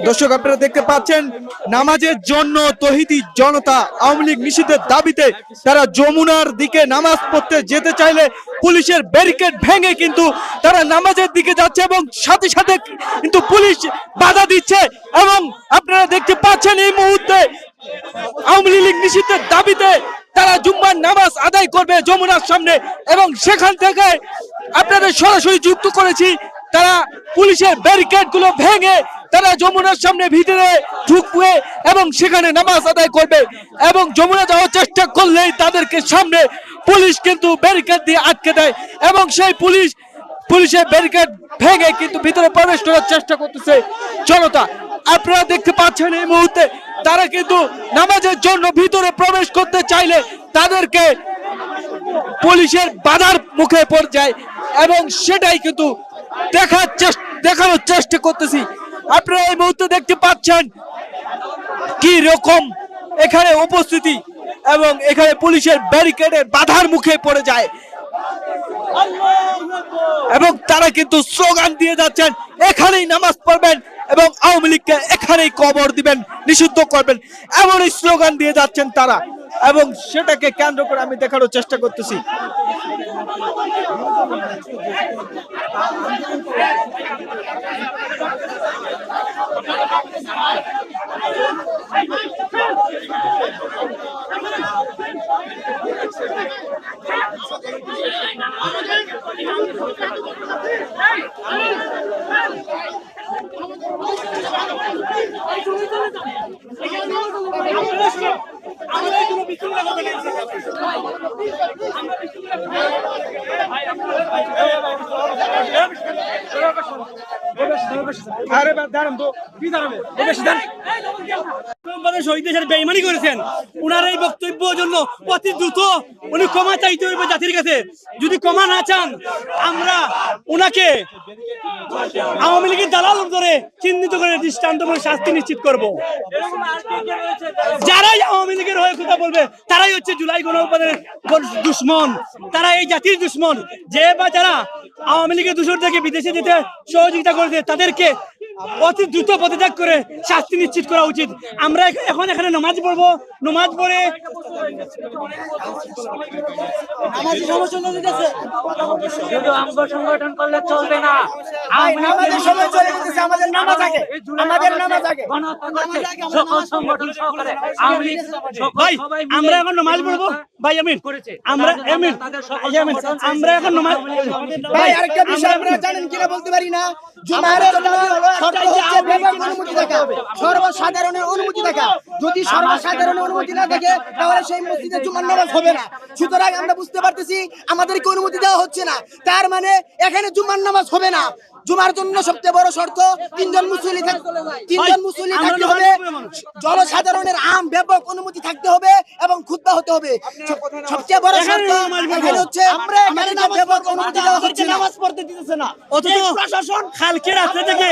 দর্শক আপনারা দেখতে পাচ্ছেন নামাজের জন্য তৌহিদি জনতা আওয়ামী লীগ নিষিদ্ধের দাবিতে তারা যমুনার দিকে নামাজ পড়তে যেতে চাইলে পুলিশের ব্যারিকেড ভেঙে কিন্তু তারা নামাজের দিকে যাচ্ছে এবং সাথে সাথে কিন্তু পুলিশ বাধা দিচ্ছে এবং আপনারা দেখতে পাচ্ছেন এই মুহূর্তে আওয়ামী লীগ নিষিদ্ধের দাবিতে তারা জুম্মার নামাজ আদায় করবে যমুনার সামনে এবং সেখান থেকে আপনাদের সরাসরি যুক্ত করেছি তারা পুলিশের ব্যারিকেড গুলো ভেঙে তারা যমুনার সামনে ভিতরে ঢুকবে এবং সেখানে নামাজ আদায় করবে এবং যমুনা যাওয়ার চেষ্টা করলেই তাদেরকে সামনে পুলিশ কিন্তু ব্যারিকেড দিয়ে আটকে দেয় এবং সেই পুলিশের ব্যারিকেড ভেঙে কিন্তু ভিতরে প্রবেশ করার চেষ্টা করতেছে জনতা। আপনারা দেখতে পাচ্ছেন এই মুহূর্তে তারা কিন্তু নামাজের জন্য ভিতরে প্রবেশ করতে চাইলে তাদেরকে পুলিশের বাধার মুখে পড়ে যায় এবং সেটাই কিন্তু দেখানোর চেষ্টা করতেছি। আপনারা এই মুহূর্তে দেখতে পাচ্ছেন কি রকম এখানে উপস্থিতি এবং এখানে পুলিশের ব্যারিকেডের বাধার মুখে পড়ে যায় এবং তারা কিন্তু স্লোগান দিয়ে যাচ্ছেন এখানেই নামাজ পড়বেন এবং আওয়ামী লীগকে এখানেই কবর দিবেন, নিষিদ্ধ করবেন, এমনই স্লোগান দিয়ে যাচ্ছেন তারা এবং সেটাকে কেন্দ্র করে আমি দেখানোর চেষ্টা করতেছি। বেইমানি করেছেন উনার এই বক্তব্যের জন্য অতি দ্রুত উনি ক্ষমা চাইতে হবে জাতির কাছে। যদি ক্ষমা না চান আমরা উনাকে আওয়ামী লীগের দালাল ধরে চিহ্নিত করে দৃষ্টান্তমূলক শাস্তি নিশ্চিত করব। যারাই আওয়ামী লীগের হয়ে কথা বলবে তারাই হচ্ছে জুলাই গণঅভ্যুত্থানের দুশ্মন, তারা এই জাতির দুশ্মন। যে বা যারা আওয়ামী লীগের দূষরদেরকে বিদেশে যেতে সহযোগিতা করেছে তাদেরকে অতি দ্রুত পদত্যাগ করে শাস্তি নিশ্চিত করা উচিত। আমরা এখন এখানে নামাজ পড়বো, নামাজ পড়ে সংগঠন করলে চলবে না। আমরা এখন নামাজ পড়বো ভাই আমিন আমরা এখন নামাজ ভাই আরেকটা বিষয় আপনারা জানেন কিনা বলতে পারি না। জুমার শর্ত হচ্ছে ব্যাপক অনুমতি থাকা, সর্বসাধারণের অনুমতি থাকা। যদি সর্বসাধারণের অনুমতি না থাকে তাহলে সেই মসজিদে জুমার নামাজ হবে না। সুতরাং আমরা বুঝতে পারতেছি আমাদেরকে অনুমতি দেওয়া হচ্ছে না, তার মানে এখানে জুমার নামাজ হবে না। জুমার জন্য সবচেয়ে বড় শর্ত তিনজন মুসল্লি থাকতে হবে, জনসাধারণের ব্যাপক অনুমতি থাকতে হবে এবং খুতবা হতে হবে। সবচেয়ে বড় শর্ত এখানে হচ্ছে আমাদের ব্যাপক অনুমতি দেওয়া হচ্ছে না, নামাজ পড়তে দিতেছে না। অথচ প্রশাসন কালকে রাতে থেকে